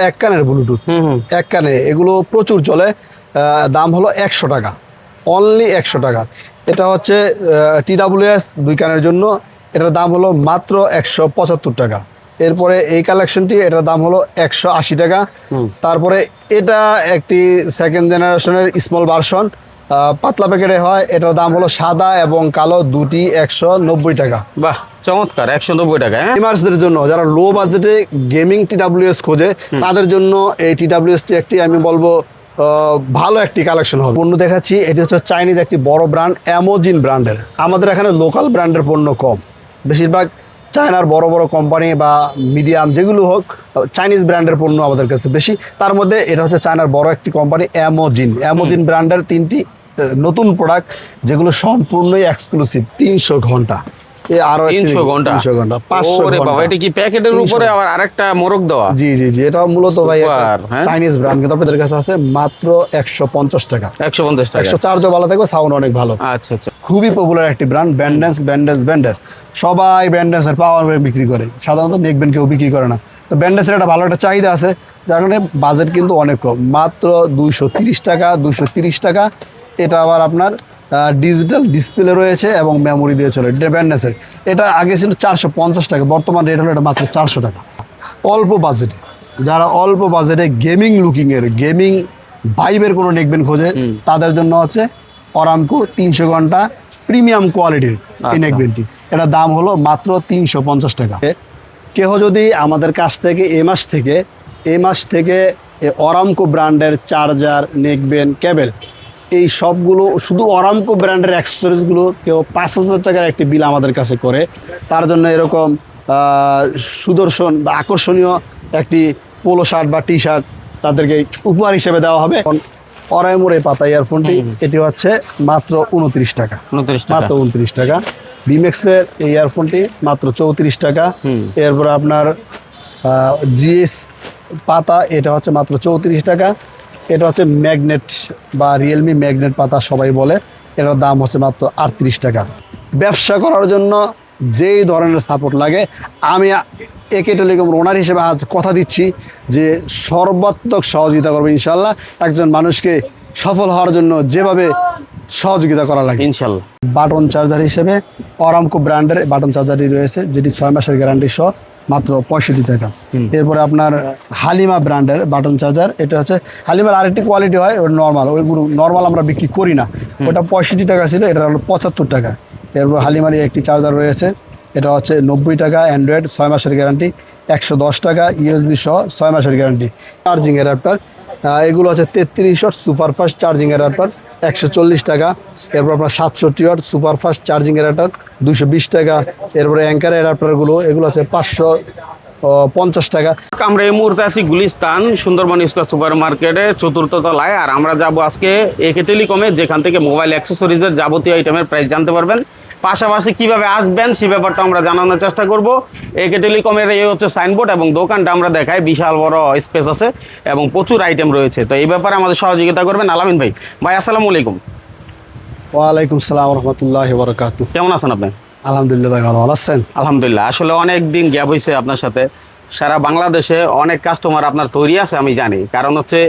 এক কানের ব্লুটুথ, এক কানে এগুলো প্রচুর চলে। দাম হলো 100 টাকা, অনলি 100 টাকা। এটা হচ্ছে TWS 2 কানের জন্য, এটার দাম হলো মাত্র 175 টাকা। এরপরে এই কালেকশনটি, এটার দাম হলো 180 টাকা। তারপরে এটা একটি সেকেন্ড জেনারেশনের স্মল ভার্সন, পাতলা প্যাকেটে হয়। এটার দাম হলো সাদা এবং কালো দুটি 190 টাকা। বাহ, চমৎকার, 190 টাকা। গেমার্সদের জন্য, যারা লো বাজেটে গেমিং TWS খোঁজে তাদের জন্য এই TWSটি একটি, আমি বলবো, ভালো একটি কালেকশন হবে। পণ্য দেখাচ্ছি, এটি হচ্ছে চাইনিজ একটি বড় ব্র্যান্ড, অ্যামোজিন ব্র্যান্ডের। আমাদের এখানে লোকাল ব্র্যান্ডের পণ্য কম, বেশিরভাগ চায়নার বড় বড় কোম্পানি বা মিডিয়াম যেগুলো হোক, চাইনিজ ব্র্যান্ডের পণ্য আমাদের কাছে বেশি। তার মধ্যে এটা হচ্ছে চায়নার বড় একটি কোম্পানি অ্যামোজিন ব্র্যান্ডের 3টি নতুন প্রোডাক্ট, যেগুলো সম্পূর্ণই এক্সক্লুসিভ। 300 ঘন্টা, আরো 300 ঘন্টা, 500 ঘন্টা। এটা কি প্যাকেটের উপরে আবার আরেকটা মোড়ক দেওয়া? জি জি জি, এটা মূলত ভাই চাইনিজ ব্র্যান্ড, কিন্তু আপনাদের কাছে আছে মাত্র 150 টাকা। 150 টাকা। 104 ভালো থাকবে, সাউন্ড অনেক ভালো। আচ্ছা আচ্ছা, খুবই পপুলার একটি ব্র্যান্ড, ব্যান্ডেন্স। সবাই ব্যান্ডেন্সের পাওয়ার বিক্রি করে, সাধারণত দেখবেন কেউ বিক্রি করে না। তো ব্যান্ডেন্সের একটা ভালো একটা চাহিদা আছে, যার কারণে বাজেট কিন্তু অনেক কম, মাত্র 230 টাকা। 230 টাকা। এটা আবার আপনার ডিজিটাল ডিসপ্লে রয়েছে এবং মেমোরি দিয়ে চলে। ব্যান্ডেন্সের এটা আগে ছিল 450 টাকা, বর্তমান রেট হলো এটা মাত্র 400 টাকা। অল্প বাজেটে, যারা অল্প বাজেটে গেমিং লুকিংয়ের, গেমিং ভাইবের কোনো নেকবেন খোঁজে, তাদের জন্য হচ্ছে অরামকো 300 ঘন্টা প্রিমিয়াম কোয়ালিটির এই নেকবেনটি। এটার দাম হলো মাত্র 350 টাকা। কেহ যদি আমাদের কাছ থেকে এই মাস থেকে অরামকো ব্র্যান্ডের চার্জার, নেকবেন, কেবল, এই সবগুলো শুধু অরামকো ব্র্যান্ডের অ্যাক্সেসরিজগুলো কেউ 5000 টাকার একটি বিল আমাদের কাছে করে, তার জন্য এরকম সুদর্শন বা আকর্ষণীয় একটি পোলো শার্ট বা টি শার্ট তাদেরকে উপহার হিসেবে দেওয়া হবে। অরাইমোর এই পাতা ইয়ারফোনটি, এটি হচ্ছে মাত্র 29 টাকা। মাত্র 29 টাকা। বিমেক্সের এই ইয়ারফোনটি মাত্র 34 টাকা। এরপরে আপনার জিএস পাতা, এটা হচ্ছে মাত্র 34 টাকা। এটা হচ্ছে ম্যাগনেট বা রিয়েলমি ম্যাগনেট পাতা সবাই বলে, এটার দাম হচ্ছে মাত্র 38 টাকা। ব্যবসা করার জন্য যেই ধরনের সাপোর্ট লাগে, আমি একে টেলিকম ওনার হিসেবে আজ কথা দিচ্ছি যে সর্বাত্মক সহযোগিতা করবো ইনশাল্লাহ। একজন মানুষকে সফল হওয়ার জন্য যেভাবে সহযোগিতা করা লাগে ইনশাল্লাহ। বাটন চার্জার হিসেবে অরামকো ব্র্যান্ডের বাটন চার্জারই রয়েছে, যেটি 6 মাসের গ্যারান্টি সহ, মাত্র 65 টাকা। এরপরে আপনার হালিমা ব্র্যান্ডের বাটন চার্জার, এটা হচ্ছে হালিমার আরেকটি কোয়ালিটি হয়, ওটা নর্মাল, ওইগুলো নর্মাল আমরা বিক্রি করি না। ওটা 65 টাকা ছিল, এটা হলো 75 টাকা। এরপর হালিমারই একটি চার্জার রয়েছে, এটা হচ্ছে 90 টাকা, অ্যান্ড্রয়েড 6 মাসের গ্যারান্টি, 110 টাকা, USB সহ 6 মাসের গ্যারান্টি। চার্জিং অ্যাডাপ্টার, এগুলো হচ্ছে 33 ওয়াট সুপারফাস্ট চার্জিং অ্যাডাপ্টার, 140 টাকা। এরপর আপনার 67 ওয়াট সুপারফাস্ট চার্জিং অ্যাডাপ্টার, 220 টাকা। এরপরে অ্যাঙ্কার অ্যাডাপ্টারগুলো, এগুলো আছে 550 টাকা। আমরা এই মুহূর্তে আছি গুলিস্তান সুন্দরবন স্কোয়ার সুপার মার্কেটের 4র্থ তলায়। আর আমরা যাবো আজকে একে টেলিকমে, যেখান থেকে মোবাইল অ্যাক্সেসরিজের যাবতীয় আইটেমের প্রাইস জানতে পারবেন। পাশাপাশি কিভাবে আসবেন সে ব্যাপারটা আমরা জানানোর চেষ্টা করব। একে টেলিকমের এই হচ্ছে সাইনবোর্ড, এবং দোকানটা আমরা দেখাই, বিশাল বড় স্পেস আছে এবং প্রচুর আইটেম রয়েছে। তো এই ব্যাপারে আমাদের সহযোগিতা করবেন আলামিন ভাই। ভাই আসসালামু আলাইকুম। ওয়ালাইকুম সালাম রহমতুল্লাহি ওয়া বারাকাতুহু। কেমন আছেন আপনি? আলহামদুলিল্লাহ ভাই, ভালো আছেন? আলহামদুলিল্লাহ। আসলে অনেক দিন গ্যাপ হয়েছে আপনার সাথে। সারা বাংলাদেশে অনেক কাস্টমার আপনার তৈরি আছে আমি জানি, কারণ হচ্ছে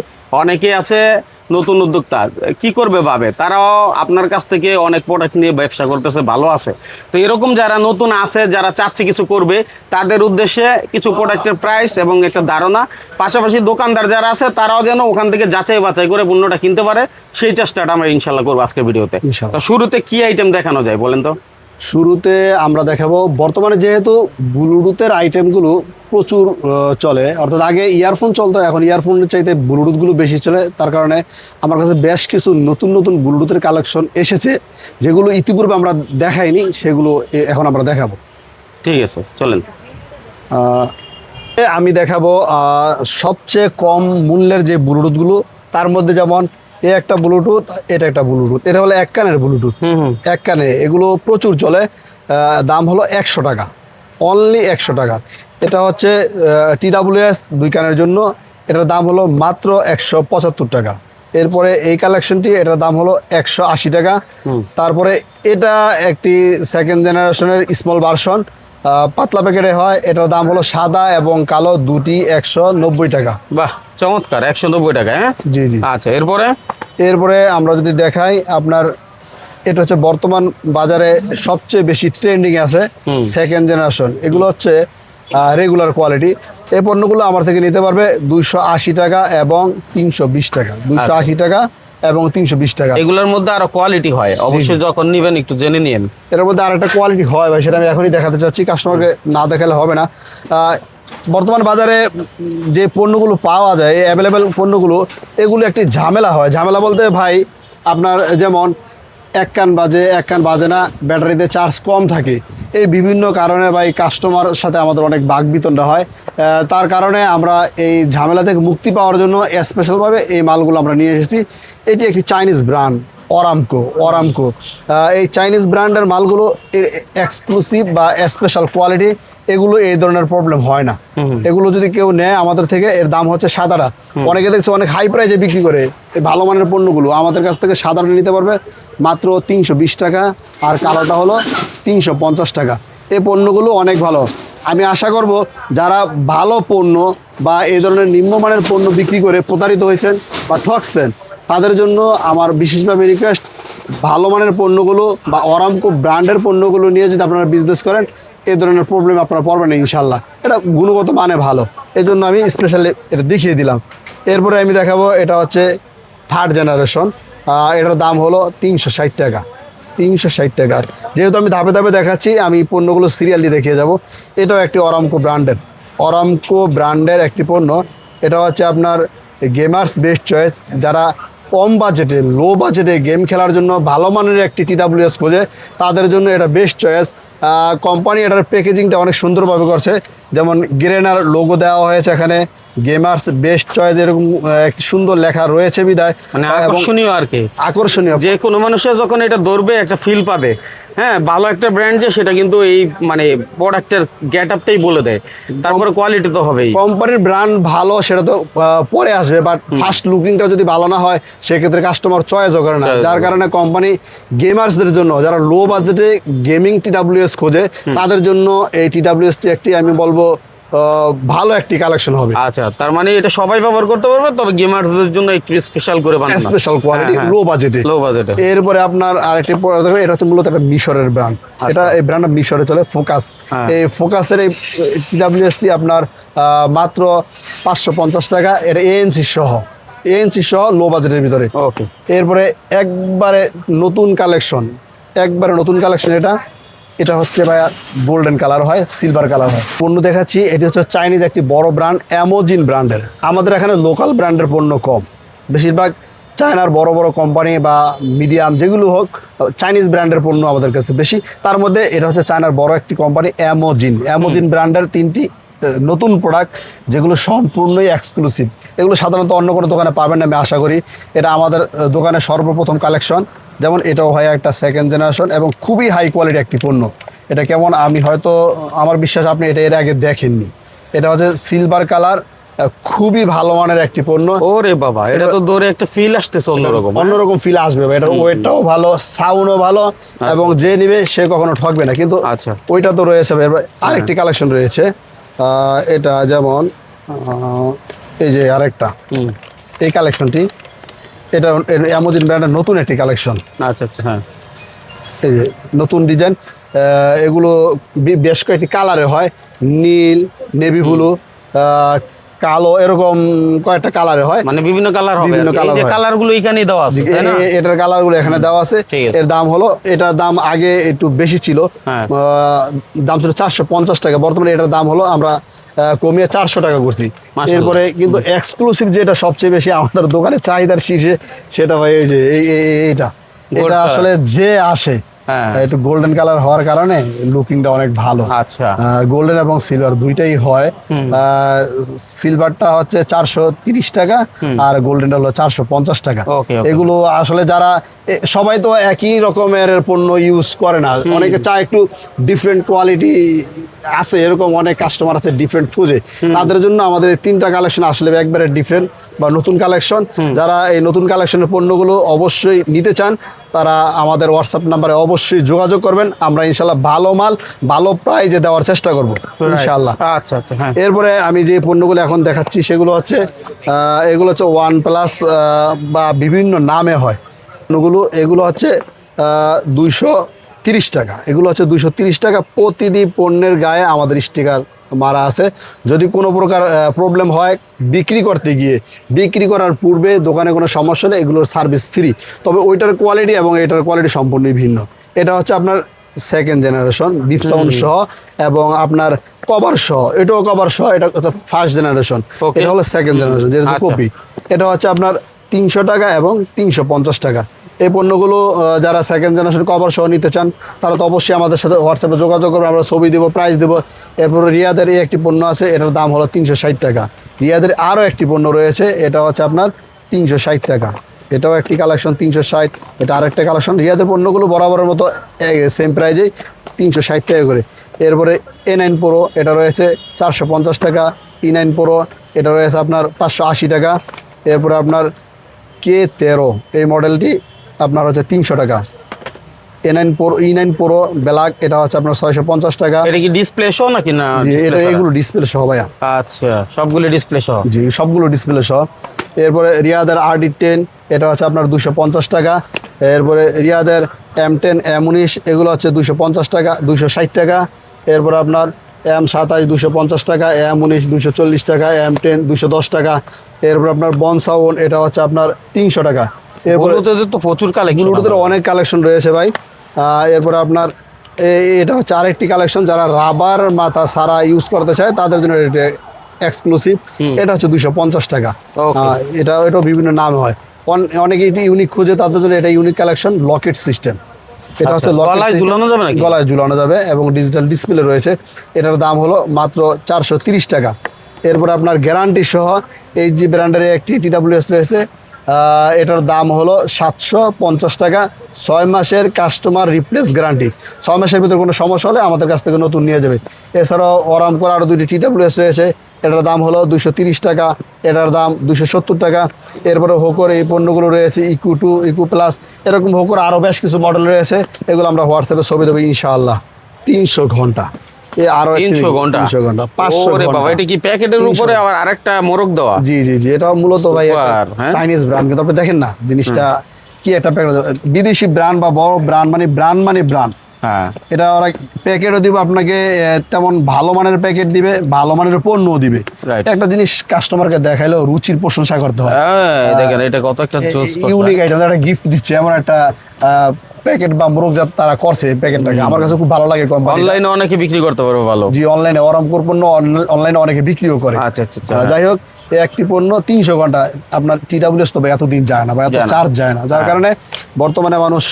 অনেকে আছে নতুন উদ্যোক্তা, কি করবে ভাবে, তারাও আপনার কাছ থেকে অনেক প্রোডাক্ট নিয়ে ব্যবসা করতেছে, ভালো আছে। তো এরকম যারা নতুন আছে, যারা চাচ্ছে কিছু করবে, তাদের উদ্দেশ্যে কিছু প্রোডাক্টের প্রাইস এবং একটা ধারণা, পাশাপাশি দোকানদার যারা আছে তারাও যেন ওখান থেকে যাচাই বাছাই করে পণ্যটা কিনতে পারে, সেই চেষ্টাটা আমরা ইনশাল্লাহ করবো আজকের ভিডিওতে। তো শুরুতে কি আইটেম দেখানো যায় বলেন তো? শুরুতে আমরা দেখাবো, বর্তমানে যেহেতু ব্লুটুথের আইটেমগুলো প্রচুর চলে, অর্থাৎ আগে ইয়ারফোন চলতো, এখন ইয়ারফোনের চাইতে ব্লুটুথগুলো বেশি চলে। তার কারণে আমার কাছে বেশ কিছু নতুন নতুন ব্লুটুথের কালেকশন এসেছে, যেগুলো ইতিপূর্বে আমরা দেখাইনি, সেগুলো এখন আমরা দেখাবো। ঠিক আছে, চলেন। আমি দেখাবো সবচেয়ে কম মূল্যের যে ব্লুটুথগুলো, তার মধ্যে যেমন একটা ব্লুটুথ, এটা একটা ব্লুটুথ, এটা হলো এক কানের ব্লুটুথ, এক কানে, এগুলো প্রচুর চলে। দাম হলো 100 টাকা, অনলি 100 টাকা। এটা হচ্ছে TWS 2 কানের জন্য, এটার দাম হলো মাত্র 175 টাকা। এরপরে এই কালেকশনটি, এটার দাম হলো 180 টাকা। তারপরে এটা একটি সেকেন্ড জেনারেশনের স্মল ভার্সন, পাতলা প্যাকেটে হয়, এটার দাম হলো সাদা এবং কালো দুটি 190 টাকা। বাহ, চমৎকার, 190 টাকা। হ্যাঁ, জি জি। আচ্ছা, এরপরে আমরা যদি দেখাই আপনার, এটা হচ্ছে বর্তমান বাজারে সবচেয়ে বেশি ট্রেন্ডিং আছে সেকেন্ড জেনারেশন। এগুলো হচ্ছে রেগুলার কোয়ালিটি। এই পণ্যগুলো আমার থেকে নিতে পারবে 280 টাকা এবং 320 টাকা। 280 টাকা এবং 320 টাকা। এগুলোর মধ্যে আরো কোয়ালিটি হয়, অবশ্যই যখন নিবেন একটু জেনে নিন। এর মধ্যে আরেকটা কোয়ালিটি হয় ভাই, সেটা আমি এখনই দেখাতে চাচ্ছি, কাস্টমারকে না দেখালে হবে না। বর্তমান বাজারে যে পণ্যগুলো পাওয়া যায়, অ্যাভেলেবেল পণ্যগুলো, এগুলো একটি ঝামেলা হয়। ঝামেলা বলতে ভাই আপনার যেমন এক কান বাজে না, ব্যাটারিতে চার্জ কম থাকে, এই বিভিন্ন কারণে ভাই কাস্টমার সাথে আমাদের অনেক বাকবিতণ্ডা হয়। তার কারণে আমরা এই ঝামেলা থেকে মুক্তি পাওয়ার জন্য স্পেশালভাবে এই মালগুলো আমরা নিয়ে এসেছি। এটি একটি চাইনিজ ব্র্যান্ড অরামকো। এই চাইনিজ ব্র্যান্ডের মালগুলো এক্সক্লুসিভ বা স্পেশাল কোয়ালিটি, এগুলো এই ধরনের প্রবলেম হয় না। এগুলো যদি কেউ নেয় আমাদের থেকে, এর দাম হচ্ছে সাদাটা। অনেকে দেখছে অনেক হাই প্রাইসে বিক্রি করে এই ভালো মানের পণ্যগুলো, আমাদের কাছ থেকে সাদাটা নিতে পারবে মাত্র 320 টাকা, আর কালোটা হলো 350 টাকা। এই পণ্যগুলো অনেক ভালো। আমি আশা করব যারা ভালো পণ্য বা এই ধরনের নিম্নমানের পণ্য বিক্রি করে প্রতারিত হয়েছেন বা ঠকছেন, তাদের জন্য আমার বিশেষভাবে রিকোয়েস্ট, ভালো মানের পণ্যগুলো বা অরামকো ব্র্যান্ডের পণ্যগুলো নিয়ে যদি আপনারা বিজনেস করেন, এই ধরনের প্রবলেম আপনারা পড়বেন না ইনশাল্লাহ। এটা গুণগত মানে ভালো, এই জন্য আমি স্পেশালি এটা দেখিয়ে দিলাম। এরপরে আমি দেখাবো, এটা হচ্ছে থার্ড জেনারেশন। এটার দাম হলো 360 টাকা। 360 টাকা। যেহেতু আমি ধাপে ধাপে দেখাচ্ছি, আমি পণ্যগুলো সিরিয়ালি দেখিয়ে যাব। এটাও একটি অরামকো ব্র্যান্ডের একটি পণ্য। এটা হচ্ছে আপনার গেমার্স বেস্ট চয়েস। যারা কম বাজেটে, লো বাজেটে গেম খেলার জন্য ভালো মানের একটি TWS খোঁজে, তাদের জন্য এটা বেস্ট চয়েস। কোম্পানি এটার প্যাকেজিংটা অনেক সুন্দরভাবে করছে, যেমন গ্রেনার লোগো দেওয়া হয়েছে এখানে, গেমার্স বেস্ট চয়েস এরকম একটি সুন্দর লেখা রয়েছে বিদায়, মানে আকর্ষণীয় আর কি, আকর্ষণীয়। যে কোনো মানুষের যখন এটা ধরবে একটা ফিল পাবে। হ্যাঁ, ভালো একটা ব্র্যান্ড যে, সেটা কিন্তু এই মানে প্রোডাক্টের গেট আপটাই বলে দেয়। তারপরে কোয়ালিটি তো হবেই। কোম্পানির ব্র্যান্ড ভালো সেটা তো পরে আসবে, বাট ফার্স্ট লুকিংটা যদি ভালো না হয়, সেক্ষেত্রে কাস্টমার চয়েসও করে না। যার কারণে কোম্পানি গেমার্সদের জন্য, যারা লো বাজেটে গেমিং TWS খোঁজে, তাদের জন্য এই TWSটি একটি, আমি বলবো, ভালো একটি কালেকশন হবে। আচ্ছা, তার মানে এটা সবাই ব্যবহার করতে পারবে, তবে গেমারদের জন্য একটু স্পেশাল করে বানানো, স্পেশাল কোয়ালিটি, লো বাজেটে। এরপরে আপনার আরেকটি প্রোডাক্ট, এটা হচ্ছে মূলত একটা মিশরের ব্র্যান্ড। এটা এই ব্র্যান্ডটা মিশরে চলে, ফোকাস। এই ফোকাসের এই TWSটি আপনার মাত্র 550 টাকা। এটা ANC সহ লো বাজেটের ভিতরে। ওকে। এরপরে একবারে নতুন কালেকশন, এটা হচ্ছে ভাইয়া গোল্ডেন কালার হয়, সিলভার কালার হয়। পণ্য দেখাচ্ছি, এটি হচ্ছে চাইনিজ একটি বড় ব্র্যান্ড, অ্যামোজিন ব্র্যান্ডের। আমাদের এখানে লোকাল ব্র্যান্ডের পণ্য কম, বেশিরভাগ চায়নার বড় বড় কোম্পানি বা মিডিয়াম যেগুলো হোক, চাইনিজ ব্র্যান্ডের পণ্য আমাদের কাছে বেশি। তার মধ্যে এটা হচ্ছে চায়নার বড় একটি কোম্পানি, অ্যামোজিন ব্র্যান্ডের 3টি নতুন প্রোডাক্ট, যেগুলো সম্পূর্ণই এক্সক্লুসিভ। এগুলো সাধারণত অন্য কোনো দোকানে পাবেন না, আমি আশা করি। এটা আমাদের দোকানে সর্বপ্রথম কালেকশন। যেমন এটাও হয় একটা সেকেন্ড জেনারেশন এবং খুবই হাই কোয়ালিটি একটি পণ্য। এটা কেমন, আমি হয়তো, আমার বিশ্বাস আপনি এটা এর আগে দেখেননি। এটা হচ্ছে সিলভার কালার, খুবই ভালো মানের একটি পণ্য। ওরে বাবা, এটা তো ধরে একটা ফিল আসতেছে, অন্যরকম ফিল আসবে। এটার ওয়েটটাও ভালো, সাউন্ডও ভালো, এবং যে নিবে সে কখনো ঠকবে না। কিন্তু আচ্ছা, ওইটা তো রয়েছে। আরেকটি কালেকশন রয়েছে, এটা যেমন এই যে আরেকটা, এই কালেকশনটি, এটা অ্যামোজিন ব্র্যান্ডের নতুন একটি কালেকশন। আচ্ছা, হ্যাঁ, এই যে নতুন ডিজাইন। এগুলো বেশ কয়েকটি কালারে হয়, নীল, নেভি ব্লু, কালো, এরকম কয়েকটা কালারে হয়, মানে বিভিন্ন কালার হবে। এই কালারগুলো এখানেই দেওয়া আছে, তাই না? এটার কালারগুলো এখানে দেওয়া আছে। এর দাম হলো, এটার দাম আগে একটু বেশি ছিল, দাম ছিল 450 টাকা। বর্তমানে এটার দাম হলো আমরা কমিয়ে 400 টাকা করছি। এরপরে কিন্তু এক্সক্লুসিভ যেটা সবচেয়ে বেশি আমাদের দোকানে চাহিদার শীর্ষে, সেটা হয় এই যে এটা আসলে যে আসে, একটু গোল্ডেন কালার হওয়ার কারণে লুকিংটা অনেক ভালো। আচ্ছা, গোল্ডেন এবং সিলভার দুইটাই হয়। সিলভারটা হচ্ছে 430 টাকা, আর গোল্ডেনটা হলো 450 টাকা। এগুলো আসলে যারা, সবাই তো একই রকমের পণ্য ইউজ করে না, অনেকে চায় একটু ডিফারেন্ট কোয়ালিটি আছে এরকম অনেক কাস্টমার আছে ডিফারেন্ট খুঁজে, তাদের জন্য আমাদের এই 3টা কালেকশন আসলে একবারে ডিফারেন্ট বা নতুন কালেকশন। যারা এই নতুন কালেকশনের পণ্যগুলো অবশ্যই নিতে চান তারা আমাদের হোয়াটসঅ্যাপ নাম্বারে অবশ্যই যোগাযোগ করবেন। আমরা ইনশাল্লাহ ভালো মাল ভালো প্রাইজে দেওয়ার চেষ্টা করব ইনশাল্লাহ। আচ্ছা আচ্ছা, হ্যাঁ। এরপরে আমি যে পণ্যগুলো এখন দেখাচ্ছি সেগুলো হচ্ছে এগুলো হচ্ছে OnePlus বা বিভিন্ন নামে হয় পণ্যগুলো। এগুলো হচ্ছে 230 টাকা, এগুলো হচ্ছে 230 টাকা। প্রতিটি পণ্যের গায়ে আমাদের স্টিকার মারা আছে। যদি কোনো প্রকার প্রবলেম হয় বিক্রি করতে গিয়ে, বিক্রি করার পূর্বে দোকানে কোনো সমস্যা হলে এগুলোর সার্ভিস ফ্রি, তবে ওইটার কোয়ালিটি এবং এটার কোয়ালিটি সম্পূর্ণই ভিন্ন। এটা হচ্ছে আপনার সেকেন্ড জেনারেশন ডিপ সাউন্ড সহ এবং আপনার কভার সহ, এটাও কভার সহ। এটা হচ্ছে ফার্স্ট জেনারেশন, এটা হলো সেকেন্ড জেনারেশন যেটা কপি। এটা হচ্ছে আপনার 300 টাকা এবং 350 টাকা। এই পণ্যগুলো যারা সেকেন্ড জেনারেশন কভার সহ নিতে চান তারা তো অবশ্যই আমাদের সাথে হোয়াটসঅ্যাপে যোগাযোগ করবে, আমরা ছবি দেবো, প্রাইস দেবো। এরপরে রিয়াদের এই একটি পণ্য আছে, এটার দাম হলো 360 টাকা। রিয়াদের আরও একটি পণ্য রয়েছে, এটা হচ্ছে আপনার 360 টাকা। এটাও একটি কালেকশন 360, এটা আরেকটা কালেকশন। রিয়াদের পণ্যগুলো বরাবরের মতো সেম প্রাইজেই 360 টাকা করে। এরপরে A9 Pro এটা রয়েছে 450 টাকা। E9 Pro এটা রয়েছে আপনার 580 টাকা। এরপরে আপনার K13 এই মডেলটি আপনার হচ্ছে 300 টাকা। E9 Pro ব্ল্যাক এটা হচ্ছে আপনার 650 টাকা। এটা কি ডিসপ্লে সহ নাকি না? এটা এগুলো ডিসপ্লে সহ ভাইয়া। আচ্ছা, সবগুলো ডিসপ্লে সহ? জি, সবগুলো ডিসপ্লে সহ। এরপরে রিয়াদের RD10 এটা হচ্ছে আপনার 250 টাকা। এরপরে রিয়াদের M10 M19 এগুলো হচ্ছে 250 টাকা, 260 টাকা। এরপরে আপনার M27 250 টাকা, M19 240 টাকা, M10 210 টাকা। এরপর আপনার বনসাউন এটা হচ্ছে আপনার 300 টাকা। এরপরে তো প্রচুর কালেকশন, ব্লুটুথের অনেক কালেকশন রয়েছে ভাই। এরপরে আপনার এটা হচ্ছে আরেকটি কালেকশন, যারা রাবার মাথা সারা ইউজ করতে চায় তাদের জন্য এটা এক্সক্লুসিভ। এটা হচ্ছে 250 টাকা। এটাও বিভিন্ন নাম হয়, অনেকে এটি ইউনিক খুঁজে, তাদের জন্য এটা ইউনিক কালেকশন। লকেট সিস্টেম, এটা হচ্ছে গলায় ঝুলানো যাবে নাকি? গলায় ঝুলানো যাবে এবং ডিজিটাল ডিসপ্লে রয়েছে। এটার দাম হলো মাত্র 430 টাকা। এরপর আপনার গ্যারান্টি সহ এই যে ব্র্যান্ডের একটি TWS রয়েছে, এটার দাম হলো 750 টাকা। 6 মাসের কাস্টমার রিপ্লেস গ্যারান্টি। 6 মাসের ভিতরে কোনো সমস্যা হলে আমাদের কাছ থেকে নতুন নিয়ে যাবে। এছাড়াও অরামকোর আরও 2টি TWS রয়েছে, এটার দাম হলো 230 টাকা, এটার দাম 270 টাকা। এরপরে হোকোর এই পণ্যগুলো রয়েছে ইকো2, ইকো+, এরকম হোকোর আরও বেশ কিছু মডেল রয়েছে। এগুলো আমরা হোয়াটসঅ্যাপে ছবি দেবো ইনশাআল্লাহ। 300 ঘন্টা, আরো 300 ঘন্টা, 300 ঘন্টা, 500 ওরে বাবা, এটা কি প্যাকেটের উপরে আবার আরেকটা মোড়ক দেওয়া? জি জি জি, এটা মূলত ভাই হ্যাঁ? চাইনিজ ব্র্যান্ড, কিন্তু আপনি দেখেন না জিনিসটা কি একটা প্যাকেট। বিদেশি ব্র্যান্ড বা বড় ব্র্যান্ড মানে ব্র্যান্ড। হ্যাঁ, এটা ওরা প্যাকেটও দিবে আপনাকে, তেমন ভালো মানের প্যাকেট দিবে, ভালো মানের পণ্যও দিবে। একটা জিনিস কাস্টমারকে দেখাইলেও রুচির প্রশংসা করতে হয়। দেখেন এটা কত একটা জোস, ইউনিক আইটেম, একটা গিফট দিচ্ছে এমন একটা প্যাকেট বা মোরকজাত তারা করছে প্যাকেটটাকে, আমার কাছে খুব ভালো লাগে। অনলাইনে অনেকে বিক্রি করতে পারবে ভালো। জি, অনলাইনে অরামকোর পণ্য অনলাইনে অনেকে বিক্রিও করে। আচ্ছা আচ্ছা, যাই হোক, একটি পণ্য 300 ঘন্টা আপনার TWS তো এতদিন যায় না বা এত চার্জ যায় না, যার কারণে বর্তমানে মানুষ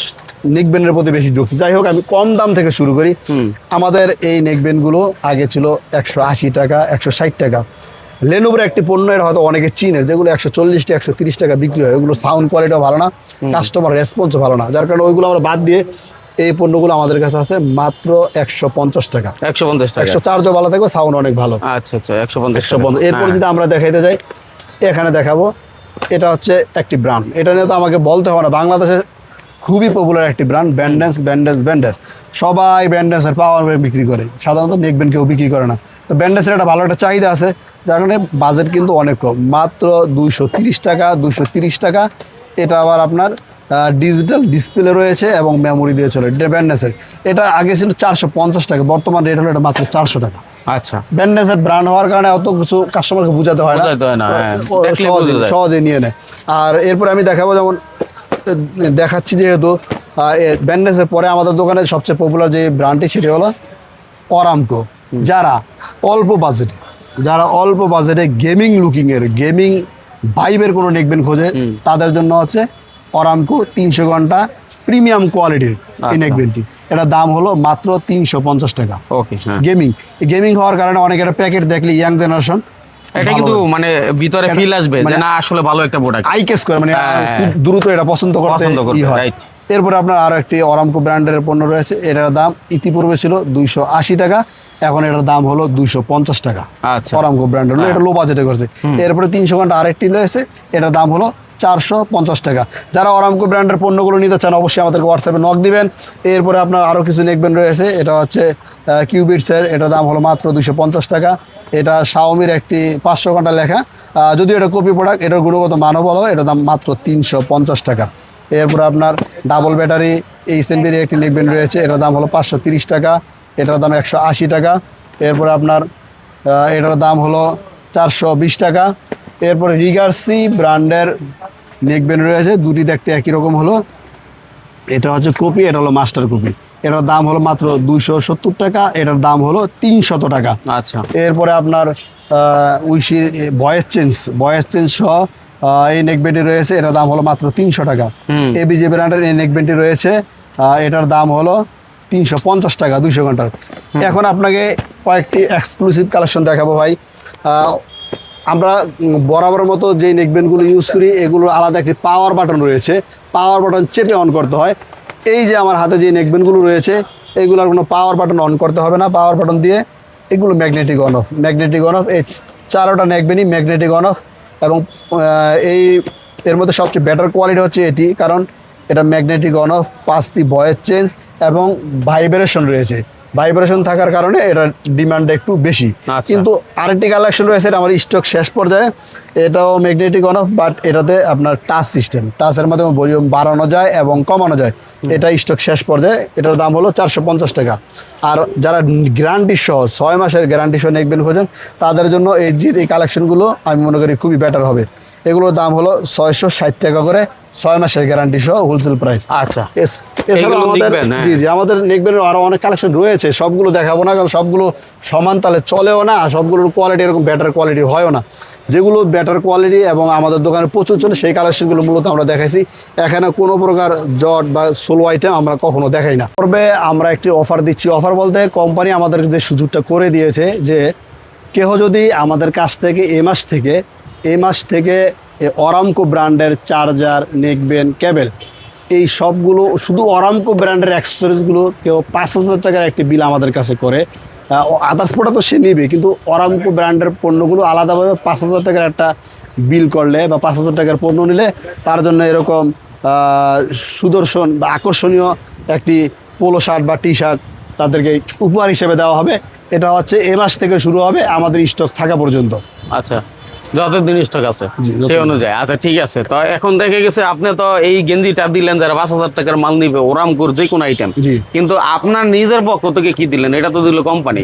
নেকব্যান্ডের প্রতি বেশি ঝুঁকছে। যাই হোক, আমি কম দাম থেকে শুরু করি। আমাদের এই নেকব্যান্ডগুলো আগে ছিল 180 টাকা, 160 টাকা। লেনোভোর একটি পণ্য, এটা হয়তো অনেকে চিনে, যেগুলো 140 টাকা 130 টাকা বিক্রি হয়। ওগুলো সাউন্ড কোয়ালিটিও ভালো না, কাস্টমার রেসপন্সও ভালো না, যার কারণে ওইগুলো আমরা বাদ দিয়ে এই পণ্যগুলো আমাদের কাছে আছে মাত্র 150 টাকা। 150 টাকা, 140ও ভালো থাকবে, সাউন্ড অনেক ভালো। আচ্ছা আচ্ছা, 150 এরপর যদি আমরা দেখাইতে যাই, এখানে দেখাবো, এটা হচ্ছে একটি ব্র্যান্ড। এটা নিয়ে তো আমাকে বলতে হবে না, বাংলাদেশে খুবই পপুলার একটি ব্র্যান্ড, ব্যান্ডেজ। সবাই ব্যান্ডেজের পাওয়ার ব্যান্ড বিক্রি করে, সাধারণত নেকব্যান্ড কেউ বিক্রি করে না। তো ব্যান্ডেজের একটা ভালো একটা চাহিদা আছে, যার কারণে বাজেট কিন্তু অনেক কম, মাত্র 230 টাকা। এটা আবার আপনার ডিজিটাল ডিসপ্লে রয়েছে এবং মেমোরি দিয়ে চলে। এটা ব্যান্ডেজের, এটা আগে ছিল 450 টাকা, বর্তমান রেট হলো এটা মাত্র 400 টাকা। আচ্ছা, ব্যান্ডেজের ব্র্যান্ড হওয়ার কারণে অত কিছু কাস্টমারকে বোঝাতে হয় না, সহজে নিয়ে নেয়। আর এরপরে আমি দেখাবো, যেমন দেখাচ্ছি যেহেতু ব্যান্ডেজের পরে আমাদের দোকানে সবচেয়ে পপুলার যে ব্র্যান্ডটি সেটি হলো অরামকো। যারা অল্প বাজেটে গেমিং গেমিং ভাইবের কোনো নেকবেন খোঁজে, তাদের জন্য হচ্ছে অরামকো 300 ঘন্টা প্রিমিয়াম কোয়ালিটির এই নেকবেনটি। এটা দাম হলো মাত্র 350 টাকা। ওকে, গেমিং হওয়ার কারণে অনেক একটা প্যাকেট দেখলে ইয়াং জেনারেশন এটা কিন্তু মানে ভিতরে ফিল আসবে যে না আসলে ভালো একটা প্রোডাক্ট, আই কেস করে, মানে খুব দ্রুত এটা পছন্দ করতে রাইট। এরপরে আপনার আরও একটি অরামকো ব্র্যান্ডের পণ্য রয়েছে, এটার দাম ইতিপূর্বে ছিল 280 টাকা, এখন এটার দাম হলো 250 টাকা। আচ্ছা। অরামকো ব্র্যান্ডের হলো, এটা লো বাজেটে করছে। এরপরে 300 ঘন্টা আরেকটি রয়েছে, এটার দাম হলো 450 টাকা। যারা অরামকো ব্র্যান্ডের পণ্যগুলো নিতে চান অবশ্যই আমাদেরকে হোয়াটসঅ্যাপে নক দিবেন। এরপরে আপনার আরও কিছু নেকবেন রয়েছে, এটা হচ্ছে কিউবিটসের, এটার দাম হলো মাত্র 250 টাকা। এটা শাওমির একটি 500 ঘন্টা লেখা, যদিও এটা কপি প্রোডাক্ট, এটার গুণগত মানও ভালো, এটার দাম মাত্র 350 টাকা। এরপরে আপনার ডাবল ব্যাটারি এইচএমবির একটি নেকবেন রয়েছে, এটার দাম হলো 530 টাকা, এটার দাম 180 টাকা। এরপরে আপনার এটার দাম হলো 420 টাকা। এরপরে রিগার্সি ব্র্যান্ডের নেকবেন রয়েছে, দুটি দেখতে একই রকম হলো, এটা হচ্ছে কপি, এটা হলো মাস্টার কপি। এটার দাম হলো মাত্র 270 টাকা, এটার দাম হলো 300 টাকা। আচ্ছা। এরপরে আপনার উইশি ভয়েস চেঞ্জ সহ এই নেকবেনটি রয়েছে, এটার দাম হলো মাত্র 300 টাকা। এবিজি ব্র্যান্ডের এই নেকবেনটি রয়েছে, এটার দাম হলো 350 টাকা 200 ঘন্টার। এখন আপনাকে কয়েকটি এক্সক্লুসিভ কালেকশন দেখাবো ভাই। আমরা বরাবর মতো যেই নেকবেনগুলো ইউজ করি, এগুলোর আলাদা একটি পাওয়ার বাটন রয়েছে, পাওয়ার বাটন চেপে অন করতে হয়। এই যে আমার হাতে যে নেকবেনগুলো রয়েছে, এগুলোর কোনো পাওয়ার বাটন অন করতে হবে না, পাওয়ার বাটন দিয়ে এগুলো magnetic on of, magnetic on of. এই 4টা নেকবেনই ম্যাগনেটিক অন অফ। এবং এর মধ্যে সবচেয়ে বেটার কোয়ালিটি হচ্ছে এটি, কারণ এটা ম্যাগনেটিক অন অফ, 5টি ভয়েস চেঞ্জ এবং ভাইব্রেশন রয়েছে। ভাইব্রেশন থাকার কারণে এটার ডিমান্ড একটু বেশি। আচ্ছা। কিন্তু আরেকটি কালেকশন রয়েছে, এটা আমার স্টক শেষ পর্যায়ে, এটাও ম্যাগনেটিক অন অফ, বাট এটাতে আপনার টাচ সিস্টেম, টাচের মাধ্যমে ভলিউম বাড়ানো যায় এবং কমানো যায়। এটা স্টক শেষ পর্যায়ে, এটার দাম হলো 450 টাকা। আর যারা গ্যারান্টি সহ 6 মাসের গ্যারান্টি সহ নেকবেন খোঁজেন, তাদের জন্য এই কালেকশনগুলো আমি মনে করি খুবই বেটার হবে। এগুলোর দাম হলো 660 টাকা করে, 6 মাসের গ্যারান্টি সহ হোলসেল প্রাইস। আচ্ছা। এছাড়াও আমাদের জি আমাদের নেকবেনের আরও অনেক কালেকশন রয়েছে, সবগুলো দেখাবো না, কারণ সবগুলো সমান তালে চলেও না, সবগুলোর কোয়ালিটি এরকম বেটার কোয়ালিটি হয়ও না। যেগুলো বেটার কোয়ালিটি এবং আমাদের দোকানে প্রচুর চলে, সেই কালেকশনগুলো মূলত আমরা দেখাইছি। এখানে কোনো প্রকার জট বা সোলো আইটেম আমরা কখনো দেখাই না। তবে আমরা একটি অফার দিচ্ছি, অফার বলতে কোম্পানি আমাদের যে সুযোগটা করে দিয়েছে, যে কেহ যদি আমাদের কাছ থেকে এই মাস থেকে অরামকো ব্র্যান্ডের চার্জার, নেকবেন, কেবল, এই সবগুলো শুধু অরামকো ব্র্যান্ডের অ্যাক্সেসরিজগুলো কেউ 5000 টাকার একটি বিল আমাদের কাছে করে, আদার্স প্রোডাক্ট তো সে নিবে, কিন্তু অরামকো ব্র্যান্ডের পণ্যগুলো আলাদাভাবে 5000 টাকার একটা বিল করলে বা 5000 টাকার পণ্য নিলে তার জন্য এরকম সুদর্শন বা আকর্ষণীয় একটি পোলো শার্ট বা টি শার্ট তাদেরকে উপহার হিসেবে দেওয়া হবে। এটা হচ্ছে এ মাস থেকে শুরু হবে আমাদের স্টক থাকা পর্যন্ত। আচ্ছা, যতদিন স্টক আছে জি, সেই অনুযায়ী। আচ্ছা ঠিক আছে। তো এখন দেখে গেছে আপনি তো এই গেঞ্জিটা দিলেন যারা 5000 টাকার মাল নিবে, ওরামকোর যে কোনো আইটেম, জি। কিন্তু আপনার নিজের পক্ষ থেকে কি দিলেন? এটা তো দিল কোম্পানি।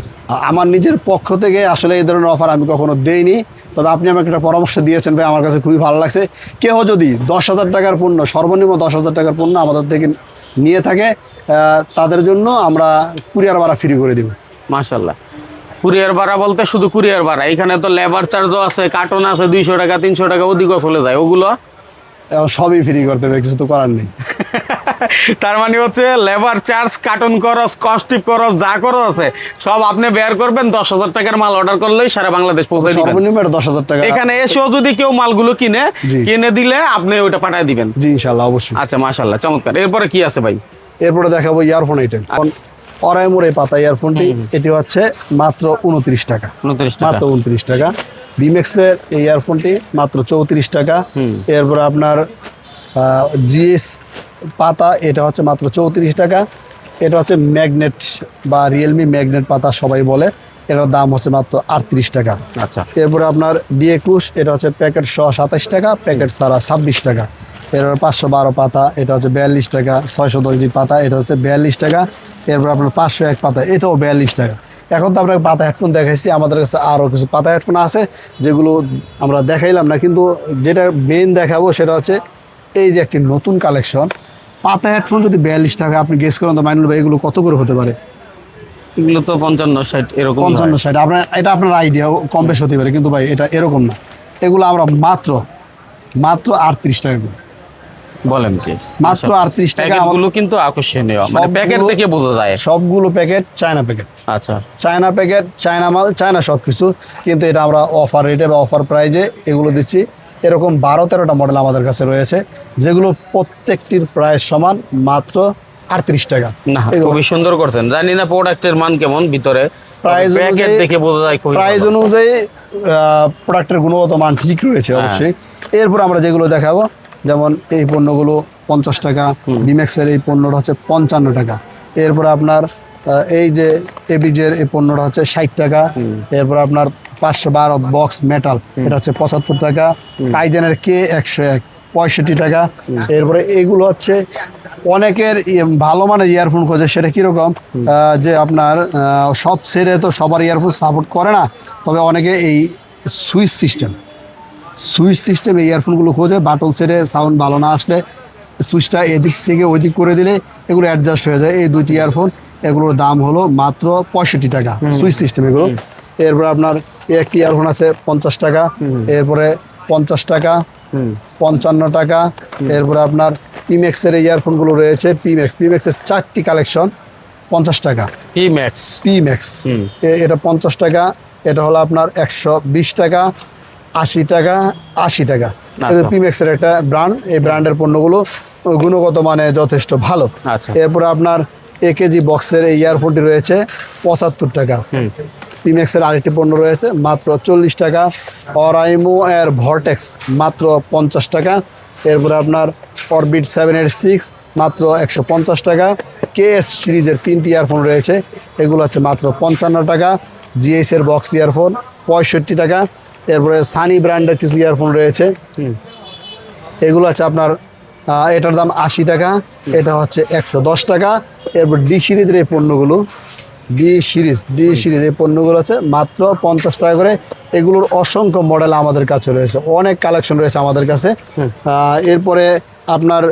আমার নিজের পক্ষ থেকে আসলে এই ধরনের অফার আমি কখনো দেইনি, তবে আপনি আমাকে একটা পরামর্শ দিয়েছেন ভাই, আমার কাছে খুবই ভালো লাগছে। কেউ যদি 10,000 টাকার পণ্য, সর্বনিম্ন 10,000 টাকার পণ্য আমাদের থেকে নিয়ে থাকে, তাদের জন্য আমরা কুরিয়ার ভাড়া ফ্রি করে দিব। মাশাআল্লাহ। কুরিয়ার ভাড়া বলতে শুধু কুরিয়ার ভাড়া, এখানে তো লেবার চার্জও আছে, কার্টন আছে 200 টাকা 300 টাকা ওদিকেও চলে যায়, ওগুলো সবই ফ্রি করতে হবে, কিছু তো করার নেই। তার মানে হচ্ছে লেবার চার্জ, কার্টন খরচ, কস্টিক খরচ, যা খরচ আছে সব আপনি বের করবেন। 10,000 টাকার মাল অর্ডার করলেই সারা বাংলাদেশ পৌঁছে দিবেন। সর্বনিম্ন 10,000 টাকা। এখানে এসেও যদি কেউ মালগুলো কিনে দিলে আপনি ওইটা পাঠিয়ে দিবেন। জি ইনশাআল্লাহ, অবশ্যই। আচ্ছা মাশাআল্লাহ, চমৎকার। এরপরে কি আছে ভাই? এরপরে দেখাবো ইয়ারফোন আইটেম। অরাইমোর এই পাতা ইয়ারফোনটি, এটি হচ্ছে মাত্র 29 টাকা। 29 টাকা। মাত্র 29 টাকা। বিমেক্সের এই ইয়ারফোনটি মাত্র 34 টাকা। এরপরে আপনার জিএস পাতা, এটা হচ্ছে মাত্র 34 টাকা। এটা হচ্ছে ম্যাগনেট বা রিয়েলমি ম্যাগনেট পাতা সবাই বলে, এটার দাম হচ্ছে মাত্র 38 টাকা। আচ্ছা। এরপরে আপনার ডিএকুশ, এটা হচ্ছে প্যাকেট সহ 27 টাকা, প্যাকেট ছাড়া 26 টাকা। এরপর 512 পাতা, এটা হচ্ছে 42 টাকা। 610 পাতা, এটা হচ্ছে 42 টাকা। এরপর আপনার 501 পাতা, এটাও 42 টাকা। এখন তো আমরা পাতা হেডফোন দেখাইছি, আমাদের কাছে আরও কিছু পাতা হেডফোন আছে যেগুলো আমরা দেখাইলাম না, কিন্তু যেটা মেইন দেখাবো সেটা হচ্ছে এই যে একটি নতুন কালেকশন পাতা হেডফোন। যদি 42 টাকা, আপনি গেস করেন তো মাইনুল ভাই, এগুলো কত করে হতে পারে? এগুলো তো 55-60 এরকম। 55-60, আপনার এটা আপনার আইডিয়া, কম বেশ হতে পারে, কিন্তু ভাই এটা এরকম না। এগুলো আমরা মাত্র 38 টাকা করে। বলেন কি? মাত্র 38 টাকা। প্যাকেটগুলো কিন্তু আকর্ষণীয়, মানে প্যাকেট থেকে বোঝা যায় সবগুলো প্যাকেট চায়না প্যাকেট। আচ্ছা। চায়না প্যাকেট, চায়না মাল, চায়না সব কিছু, কিন্তু এটা আমরা অফার রেটে বা অফার প্রাইজে এগুলো দিচ্ছি এরকম 12-13টা মডেল আমাদের কাছে রয়েছে, যেগুলো প্রত্যেকটির প্রাইস সমান মাত্র 38 টাকা। না খুবই সুন্দর করছেন, জানি না প্রোডাক্টের মান কেমন ভিতরে, প্রাইস প্যাকেট দেখে বোঝা যায় খুবই প্রাইস ভালো। অনুযায়ী প্রোডাক্টের গুণগত মান ঠিক রয়েছে অবশ্যই। এরপর আমরা যেগুলো দেখাবো, যেমন এই পণ্যগুলো 50 টাকা, বিম্যাক্সের এই পণ্যটা হচ্ছে 55 টাকা। এরপর আপনার এই যে এবিজের এই পণ্যটা হচ্ছে 60 টাকা। এরপর আপনার 512 বক্স মেটাল, এটা হচ্ছে 75 টাকা। কাইজেনের K101 65 টাকা। এরপরে এইগুলো হচ্ছে অনেকের ভালো মানের ইয়ারফোন খোঁজে, সেটা কীরকম, যে আপনার সব ছেড়ে তো সবার ইয়ারফোন সাপোর্ট করে না, তবে অনেকে এই সুইচ সিস্টেম এই ইয়ারফোনগুলো খোঁজে। বাটন ছেড়ে সাউন্ড ভালো না আসলে সুইচটা এদিক থেকে ওইদিক করে দিলে এগুলো অ্যাডজাস্ট হয়ে যায়। এই দুইটি ইয়ারফোন, এগুলোর দাম হলো মাত্র 65 টাকা, সুইচ সিস্টেম এগুলো। এরপরে আপনার একটি ইয়ারফোন আছে 50 টাকা, এরপরে 50 টাকা, 55 টাকা। এরপরে আপনার পিম্যাক্সের এই ইয়ারফোনগুলো রয়েছে, পিম্যাক্সের 4টি কালেকশন 50 টাকা। পিম্যাক্স এটা 50 টাকা। এটা হলো আপনার 120 টাকা, 80 টাকা, 80 টাকা। পিম্যাক্সের একটা ব্র্যান্ড, এই ব্র্যান্ডের পণ্যগুলো গুণগত মানে যথেষ্ট ভালো। এরপরে আপনার AKG বক্সের এই ইয়ারফোনটি রয়েছে 75 টাকা। পিম্যাক্সের আরেকটি পণ্য রয়েছে মাত্র 40 টাকা। অরাইমো এর ভর্টেক্স মাত্র 50 টাকা। এরপরে আপনার অরবিট 786 মাত্র 150 টাকা। KS সিরিজের 3টি ইয়ারফোন রয়েছে, এগুলো আছে মাত্র 55 টাকা। GS এর বক্স ইয়ারফোন 65 টাকা। এরপরে সানি ব্র্যান্ডের কিছু ইয়ারফোন রয়েছে, এগুলো আছে আপনার এটার দাম 80 টাকা, এটা হচ্ছে 110 টাকা। এরপর ডি সিরিজের এই পণ্যগুলো, ডি সিরিজ এই পণ্যগুলো আছে মাত্র 50 টাকা করে। এগুলোর অসংখ্য মডেল আমাদের কাছে রয়েছে, অনেক কালেকশন রয়েছে আমাদের কাছে। এরপরে আপনার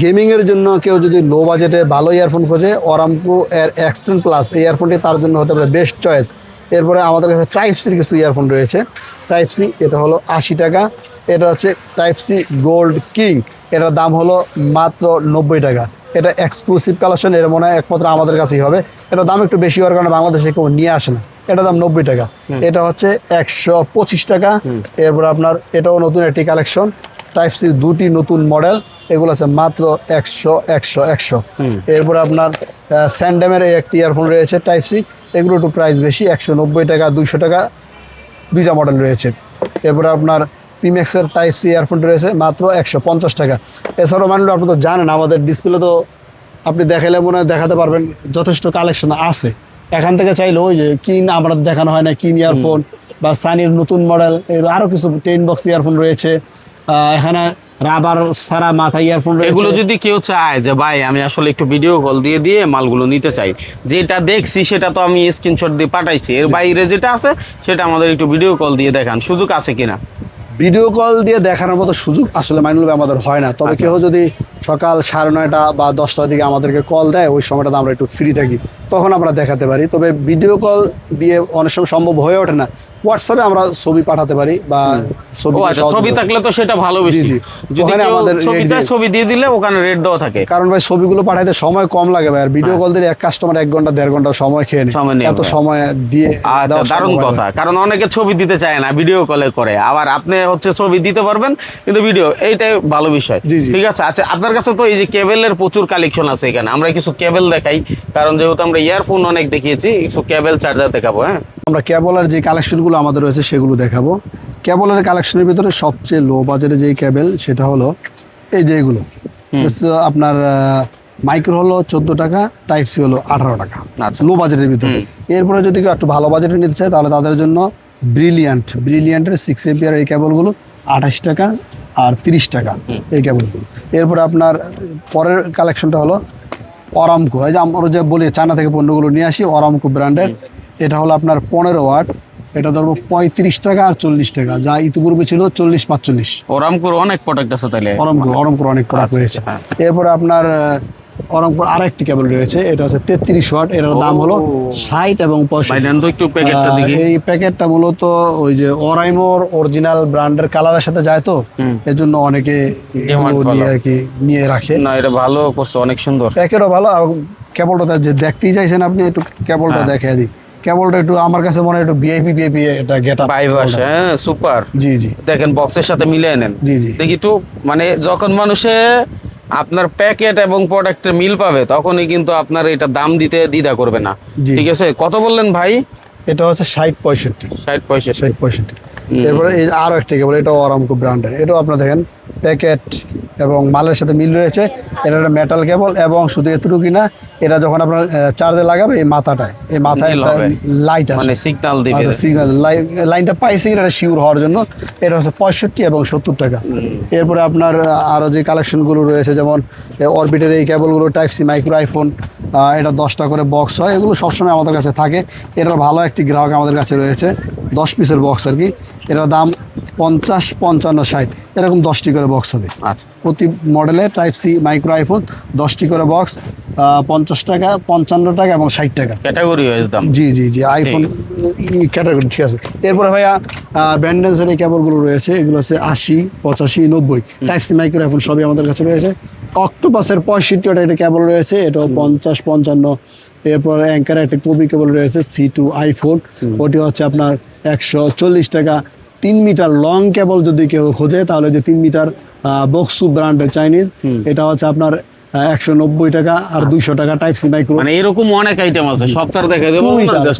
গেমিংয়ের জন্য কেউ যদি লো বাজেটে ভালো ইয়ারফোন খোঁজে, অরামকো এর এক্সটেন প্লাস এই ইয়ারফোনটি তার জন্য হতে পারে বেস্ট চয়েস। এরপরে আমাদের কাছে টাইপ সির কিছু ইয়ারফোন রয়েছে, টাইপ সি, এটা হলো 80 টাকা। এটা হচ্ছে টাইপ সি গোল্ড কিং, এটার দাম হলো মাত্র 90 টাকা। এটা এক্সক্লুসিভ কালেকশন, এর মনে হয় একমাত্র আমাদের কাছেই হবে। এটার দাম একটু বেশি হওয়ার কারণে বাংলাদেশে কেউ নিয়ে আসে না। এটার দাম 90 টাকা। এটা হচ্ছে 125 টাকা। এরপর আপনার এটাও নতুন একটি কালেকশন, টাইপ সি 2টি নতুন মডেল, এগুলো আছে মাত্র 100। এরপর আপনার স্যান্ডেমের একটি ইয়ারফোন রয়েছে টাইপ সি, এগুলো একটু প্রাইস বেশি, 190 টাকা, 200 টাকা, 2টা মডেল রয়েছে। এরপরে আপনার পিম্যাক্সের টাইপ সি ইয়ারফোনটি রয়েছে মাত্র 150 টাকা। এছাড়াও মানলে আপনি তো জানেন আমাদের ডিসপ্লে তো আপনি দেখালে মনে হয় দেখাতে পারবেন, যথেষ্ট কালেকশন আছে। এখান থেকে চাইলে ওই যে কিন আমরা দেখানো হয় না, কিন ইয়ারফোন বা সানির নতুন মডেল, আরও কিছু 10 বক্স ইয়ারফোন রয়েছে। এখানে রাবার সারা মাথা ইয়ারফোন রয়েছে। এগুলো যদি কেউ চায় যে ভাই আমি আসলে একটু ভিডিও কল দিয়ে মালগুলো নিতে চাই, যেটা দেখছি সেটা তো আমি স্ক্রিনশট দিয়ে পাঠাইছি, এর বাইরে যেটা আছে সেটা আমাদের একটু ভিডিও কল দিয়ে দেখান, সুযোগ আছে কিনা? ভিডিও কল দিয়ে দেখানোর মতো সুযোগ আসলে মাইনুল ভাই আমাদের হয় না, তবে কেউ যদি সকাল 9:30 বা 10টার দিকে আমাদেরকে কল দেয়, ওই সময়টাতে আমরা একটু ফ্রি থাকি, তখন আমরা দেখাতে পারি। তবে ভিডিও কল দিয়ে অনেক সময় সম্ভব হয়ে ওঠে না। হোয়াটসঅ্যাপে আমরা ছবি পাঠাতে পারি বা ছবি থাকলে তো সেটা ভালো বেশি। যদি আমাদের ছবি চাই ছবি দিয়ে দিলে ওখানে রেট দেওয়া থাকে, কারণ ভাই ছবিগুলো পাঠাইতে সময় কম লাগে ভাই, আর ভিডিও কল দিলে এক কাস্টমার 1 ঘন্টা 1.5 ঘন্টা সময় খেয়ে নেয়, এত সময় দিয়ে। আচ্ছা, দারুণ কথা, কারণ অনেকে ছবি দিতে চায় না, ভিডিও কলে করে। আবার আপনি হচ্ছে ছবি দিতে পারবেন কিন্তু ভিডিও, এইটাই ভালো বিষয়। ঠিক আছে। আচ্ছা, আপনার কাছে তো এই যে কেবলের প্রচুর কালেকশন আছে, এখানে আমরা কিছু কেবল দেখাই, কারণ যেহেতু আমরা ইয়ারফোন অনেক দেখিয়েছি, কিছু কেবল চার্জার দেখাবো। হ্যাঁ, আমরা কেবলের যে কালেকশনগুলো আমাদের রয়েছে সেগুলো দেখাবো। কেবলের কালেকশনের ভিতরে সবচেয়ে লো বাজেটে যে কেবল সেটা হলো এই যে এগুলো আপনার মাইক্রো হলো 14 টাকা, টাইপ সি হলো 18 টাকা, লো বাজেটের ভিতরে। এরপরে যদি কেউ একটু ভালো বাজেটে নিতে চায় তাহলে তাদের জন্য ব্রিলিয়ান্টের 6 এম্পিয়ার এই কেবলগুলো 28 টাকা আর 30 টাকা এই কেবলগুলো। এরপরে আপনার পরের কালেকশনটা হলো অরামকো, এই যে আমরা যে বলি চায়না থেকে পণ্যগুলো নিয়ে আসি, অরামকো ব্র্যান্ডের। এটা হলো আপনার 15 ওয়াট, এটা ধরবো 35 টাকা আর 40 টাকা, যা ইতিপূর্বে ছিল 40-45। অরামকোর অনেক প্রোডাক্ট আছে তাহলে, অরামকোর অনেক প্রোডাক্ট রয়েছে। এরপরে আপনার অরামকোর আরেকটি কেবল রয়েছে, এটা হচ্ছে 33 ওয়াট, এটার দাম হলো 60 এবং 65। এই প্যাকেটটা মূলত ওই যে অরাইমোর অরিজিনাল ব্র্যান্ডের কালারের সাথে যায়, তো এর জন্য অনেকে নিয়ে আর কি নিয়ে রাখে। না, এটা ভালো করছে, অনেক সুন্দর প্যাকেটও ভালো। কেবলটা যে দেখতেই চাইছেন আপনি, একটু কেবলটা দেখিয়ে দিই। কেবলটা একটু আমার কাছে মনে হয় একটু ভিআইপি এটা গেটআপ বাইবাস, হ্যাঁ সুপার। জি জি দেখেন বক্সের সাথে মিলিয়ে নেন, জি জি দেখি একটু মানে যখন মানুষে আপনার প্যাকেট এবং প্রোডাক্টের মিল পাবে তখনই কিন্তু আপনার এটা দাম দিতে দ্বিধা করবে না। জি। ঠিক আছে, কত বললেন ভাই? এটা হচ্ছে 60-65 60-65। 60-65। এরপরে এই আরো একটা কেবল, এটাও আরামকো ব্র্যান্ডের, এটাও আপনার দেখেন প্যাকেট এবং মালের সাথে মিল রয়েছে। এটা একটা মেটাল কেবল এবং শুধু এতটুকুই না, এটা যখন আপনার চার্জে লাগাবে এই মাথাটায়, এই মাথায় নীল একটা হবে। লাইট আছে, মানে সিগন্যাল দিবে। সিগন্যাল লাইনটা পাইছে কিনা শিওর হওয়ার জন্য। এটা হচ্ছে 65 এবং 70 টাকা। এরপরে আপনার আরো যে কালেকশনগুলো রয়েছে, যেমন অরবিটের এই কেবলগুলো টাইপ সি মাইক্রো আইফোন, এটা 10টা করে বক্স হয়, এগুলো সবসময় আমাদের কাছে থাকে। এটার ভালো একটি গ্রাহক আমাদের কাছে রয়েছে, 10 পিসের বক্স আর কি। এটার দাম 50, 55, 60 এরকম 10টি করে বক্স হবে আচ্ছা, প্রতি মডেলে। টাইপ সি মাইক্রো আইফোন 10টি করে বক্স, 50 টাকা, 55 টাকা এবং 60 টাকা। ক্যাটাগরি ওয়াইজ দাম। জি জি জি, আইফোন ক্যাটাগরি ঠিক আছে। এরপরে ভাইয়া ব্যান্ডেন্সের এই কেবলগুলো রয়েছে, এগুলো হচ্ছে 80, 85, 90 টাইপ সি মাইক্রো আইফোন সবই আমাদের কাছে রয়েছে। অক্টোপাসের 65 ওটা একটা কেবল রয়েছে, এটাও 50, 55। এরপর অ্যাঙ্কারের একটা কবি কেবল রয়েছে C2 আইফোন, ওটি হচ্ছে আপনার 140 টাকা। 3 মিটার লং কেবল যদি কেউ খোঁজে তাহলে যে 3 মিটার বক্সু ব্র্যান্ডের চাইনিজ, এটা হচ্ছে আপনার 190 টাকা আর 200 টাকা টাইপ সি মাইক্রো। মানে এরকম অনেক আইটেম আছে, সব তার দেখা দেবো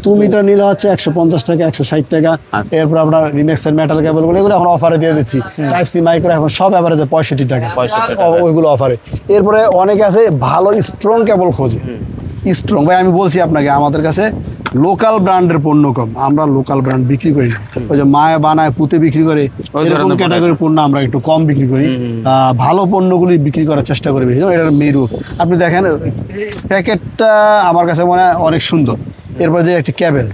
2 মিটার নিলে হচ্ছে 150 টাকা, 160 টাকা। এরপর আপনার রিমেক্সের মেটাল কেবলগুলো, এগুলো এখন অফারে দিয়ে দিচ্ছি। টাইপ সি মাইক্রো এখন সব অ্যাভারেজে 65 টাকা, 65 টাকা। ওইগুলো অফারে। এরপরে অনেকে আছে ভালো স্ট্রং কেবল খোঁজে, স্ট্রং ভাই আমি বলছি আপনাকে, আমাদের কাছে লোকাল ব্র্যান্ডের পণ্য কম, আমরা লোকাল ব্র্যান্ড বিক্রি করি না। ওই যে মায়ে বানায় পুঁতে বিক্রি করে ওই এরকম ধরনের ক্যাটাগরির পণ্য আমরা একটু কম বিক্রি করি। ভালো পণ্যগুলি বিক্রি করার চেষ্টা করি বেশি। এটার মেরু আপনি দেখেন, প্যাকেটটা আমার কাছে মনে হয় অনেক সুন্দর। এরপর যে একটি কেবল,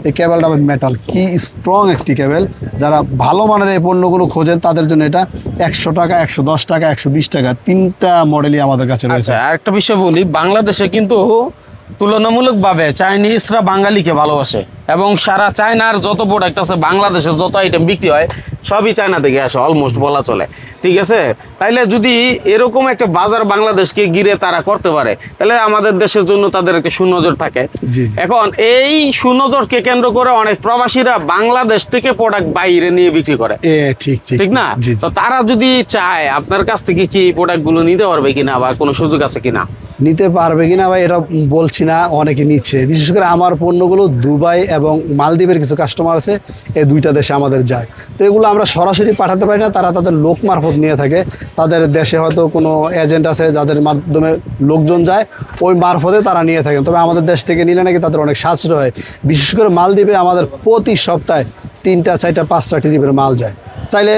এই কেবলটা মেটাল, কি স্ট্রং একটি কেবল। যারা ভালো মানের এই পণ্যগুলো খোঁজেন তাদের জন্য এটা 100 টাকা, 110 টাকা, 120 টাকা, 3টা মডেলই আমাদের কাছে রয়েছে। আচ্ছা, আরেকটা বিষয় বলি, বাংলাদেশে কিন্তু তুলনামূলকভাবে চাইনিজরা বাঙালিকে ভালোবাসে এবং সারা চায়নার যত প্রোডাক্ট আছে, বাংলাদেশের যত আইটেম বিক্রি হয় সবই চায়না থেকে আসে অলমোস্ট বলা চলে। ঠিক আছে, তাইলে যদি এরকম একটা বাজার বাংলাদেশকে ঘিরে তারা করতে পারে, তাহলে আমাদের দেশের জন্য তাদের একটা সুনজর থাকে। জি। এখন এই সুনজরকে কেন্দ্র করে অনেক প্রবাসীরা বাংলাদেশ থেকে প্রোডাক্ট বাইরে নিয়ে বিক্রি করে, ঠিক ঠিক ঠিক না? জি, জি। তো তারা যদি চায় আপনার কাছ থেকে কি এই প্রোডাক্টগুলো নিতে পারবে কিনা বা কোনো সুযোগ আছে কিনা? নিতে পারবে কিনা ভাই এটা বলছি না, অনেকে নিচ্ছে। বিশেষ করে আমার পণ্যগুলো দুবাই এবং মালদ্বীপের কিছু কাস্টমার আছে, এই দুইটা দেশে আমাদের যায়। তো এগুলো আমরা সরাসরি পাঠাতে পারি না, তারা তাদের লোক মারফত নিয়ে থাকে। তাদের দেশে হয়তো কোনো এজেন্ট আছে যাদের মাধ্যমে লোকজন যায়, ওই মারফতে তারা নিয়ে থাকেন। তবে আমাদের দেশ থেকে নিলে নাকি তাদের অনেক সাশ্রয় হয়। বিশেষ করে মালদ্বীপে আমাদের প্রতি সপ্তাহে 3টা, 4টা, 5টা ট্রিপের মাল যায়। চাইলে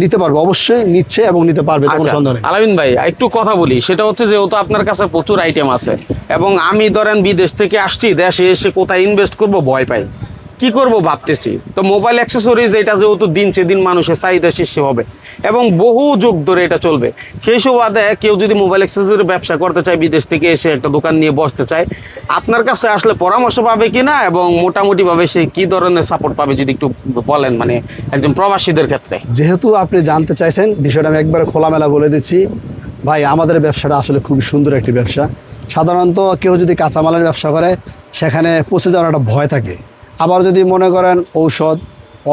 নিতে পারবো, অবশ্যই নিচ্ছে এবং নিতে পারবে, কোনো আচ্ছা, সন্দেহ নেই। আলামিন ভাই একটু কথা বলি, সেটা হচ্ছে যেহেতু আপনার কাছে প্রচুর আইটেম আছে এবং আমি ধরেন বিদেশ থেকে আসছি, দেশে এসে কোথায় ইনভেস্ট করব ভয় পাই, কি করব ভাবতেছি। তো মোবাইল অ্যাক্সেসরিজ এটা যেহেতু দিন দিন মানুষের চাহিদা শীর্ষে হবে এবং বহু যুগ ধরে এটা চলবে, সেই সুবাদে কেউ যদি মোবাইল অ্যাক্সেসরি ব্যবসা করতে চায়, বিদেশ থেকে এসে একটা দোকান নিয়ে বসতে চায়, আপনার কাছে আসলে পরামর্শ পাবে কিনা এবং মোটামুটিভাবে সে কি ধরনের সাপোর্ট পাবে যদি একটু বলেন, মানে একজন প্রবাসীদের ক্ষেত্রে। যেহেতু আপনি জানতে চাইছেন বিষয়টা, আমি একবারে খোলামেলা বলে দিচ্ছি ভাই। আমাদের ব্যবসাটা আসলে খুবই সুন্দর একটি ব্যবসা। সাধারণত কেউ যদি কাঁচামালের ব্যবসা করে সেখানে পচে যাওয়ার একটা ভয় থাকে। আবার যদি মনে করেন ঔষধ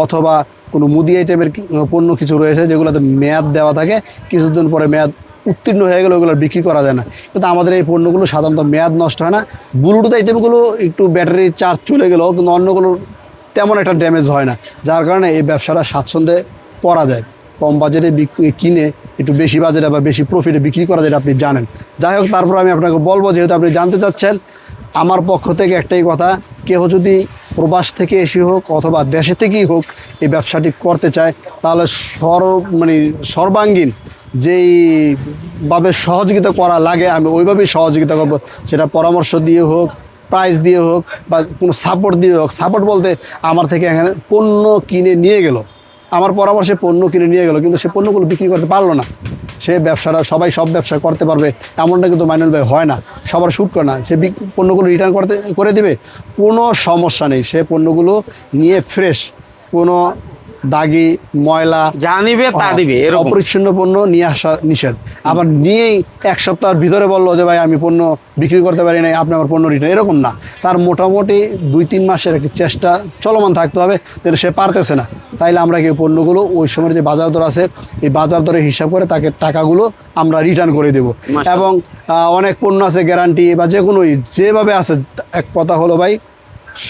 অথবা কোনো মুদি আইটেমের পণ্য কিছু রয়েছে যেগুলোতে মেয়াদ দেওয়া থাকে, কিছুদিন পরে মেয়াদ উত্তীর্ণ হয়ে গেলে ওগুলো বিক্রি করা যায় না। কিন্তু আমাদের এই পণ্যগুলো সাধারণত মেয়াদ নষ্ট হয় না। ব্লুটুথ আইটেমগুলো একটু ব্যাটারি চার্জ চলে গেলেও কিন্তু অন্যগুলো তেমন একটা ড্যামেজ হয় না, যার কারণে এই ব্যবসাটা স্বাচ্ছন্দ্যে করা যায়। কম বাজেটে কিনে একটু বেশি বাজেটে বা বেশি প্রফিটে বিক্রি করা যায়, আপনি জানেন। যাই হোক, তারপর আমি আপনাকে বলবো, যেহেতু আপনি জানতে চাচ্ছেন, আমার পক্ষ থেকে একটাই কথা, কেউ যদি প্রবাস থেকে এসে হোক অথবা দেশে থেকেই হোক এই ব্যবসাটি করতে চায়, তাহলে সর্বাঙ্গীন যেইভাবে সহযোগিতা করা লাগে আমি ওইভাবেই সহযোগিতা করব। সেটা পরামর্শ দিয়ে হোক, প্রাইস দিয়ে হোক বা কোনো সাপোর্ট দিয়ে হোক। সাপোর্ট বলতে আমার থেকে এখানে পণ্য কিনে নিয়ে গেল, আমার পরামর্শে পণ্য কিনে নিয়ে গেল, কিন্তু সে পণ্যগুলো বিক্রি করতে পারলো না। সে ব্যবসাটা সবাই সব ব্যবসা করতে পারবে এমনটা কিন্তু মাইনুল ভাই হয় না, সবার শ্যুট করে না। সে পণ্যগুলো রিটার্ন করে দেবে, কোনো সমস্যা নেই। সে পণ্যগুলো নিয়ে ফ্রেশ, কোনো দাগি ময়লা যা নিবে তা দিবে এরকম। অপরিচ্ছন্ন পণ্য নিয়ে আসা নিষেধ। আবার নিয়েই এক সপ্তাহের ভিতরে বললো যে ভাই আমি পণ্য বিক্রি করতে পারি নাই, আপনি আমার পণ্য রিটার্ন, এরকম না। তার মোটামুটি 2-3 মাসের একটি চেষ্টা চলমান থাকতে হবে, কিন্তু সে পারতেছে না। তাইলে আমরা কি পণ্যগুলো ওই সময় যে বাজার দর আছে এই বাজার দরে হিসাব করে তাকে টাকাগুলো আমরা রিটার্ন করে দেবো। মাশাআল্লাহ। এবং অনেক পণ্য আছে গ্যারান্টি বা যে কোনোই যেভাবে আছে, এক কথা হলো ভাই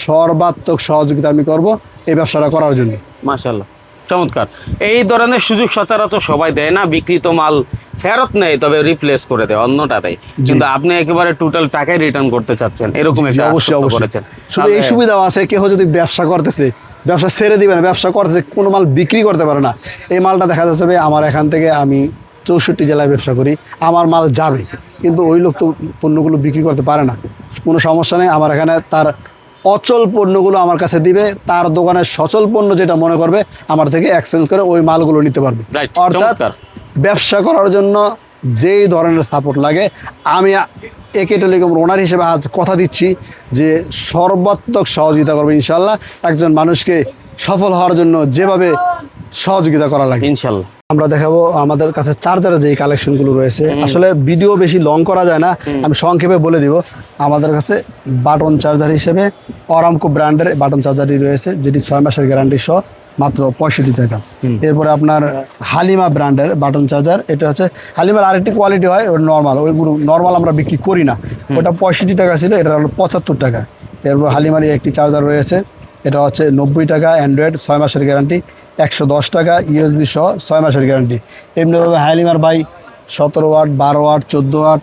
সর্বাত্মক সহযোগিতা আমি করব এই ব্যবসাটা করার জন্য। মাশাআল্লাহ, চমৎকার। এই ধরনের সুযোগ সচরাচর সবাই দেয় না, বিক্রিত মাল ফেরত নেয় তবে রিপ্লেস করে দেয় অন্যটাতে, কিন্তু আপনি একেবারে টোটাল টাকাই রিটার্ন করতে চাচ্ছেন, এরকম জি, একটা অবশ্যই আশ্বস্ত অবশ্যই। করেছেন। শুধু এই সুবিধাও আছে, কেউ যদি ব্যবসা করতেছে, ব্যবসা ছেড়ে দিবে না, ব্যবসা করতেছে, কোনো মাল বিক্রি করতে পারে না, এই মালটা দেখা যাচ্ছে ভাই আমার এখান থেকে, আমি 64 জেলায় ব্যবসা করি, আমার মাল যাবে, কিন্তু ওই লোক তো পণ্যগুলো বিক্রি করতে পারে না, কোনো সমস্যা নেই। আমার এখানে তার অচল পণ্যগুলো আমার কাছে দিবে, তার দোকানের সচল পণ্য যেটা মনে করবে আমার থেকে এক্সচেঞ্জ করে ওই মালগুলো নিতে পারবে। Right, অর্থাৎ চমৎকার। ব্যবসা করার জন্য যেই ধরনের সাপোর্ট লাগে, আমি একে টেলিকম ওনার হিসেবে আজ কথা দিচ্ছি যে সর্বাত্মক সহযোগিতা করবে ইনশাল্লাহ। একজন মানুষকে সফল হওয়ার জন্য যেভাবে সহযোগিতা করা লাগে ইনশাল্লাহ। আমরা দেখাবো আমাদের কাছে চার্জারের যে কালেকশনগুলো রয়েছে। আসলে ভিডিও বেশি লং করা যায় না, আমি সংক্ষেপে বলে দিব। আমাদের কাছে বাটন চার্জার হিসেবে অরামকো ব্র্যান্ডের বাটন চার্জারই রয়েছে, যেটি 6 মাসের গ্যারান্টি সহ মাত্র 65 টাকা। এরপরে আপনার হালিমা ব্র্যান্ডের বাটন চার্জার, এটা হচ্ছে হালিমার আরেকটি কোয়ালিটি হয়, ওটা নর্মাল, ওইগুলো নর্মাল আমরা বিক্রি করি না, ওটা 65 টাকা ছিল, এটা হলো 75 টাকা। এরপর হালিমারই একটি চার্জার রয়েছে, এটা হচ্ছে 90 টাকা, অ্যান্ড্রয়েড 6 মাসের গ্যারান্টি, 110 টাকা, ইউএসবি সহ 6 মাসের গ্যারান্টি। এমনিভাবে হালিমার বাই 17 ওয়াট, 12 ওয়াট, 14 ওয়াট,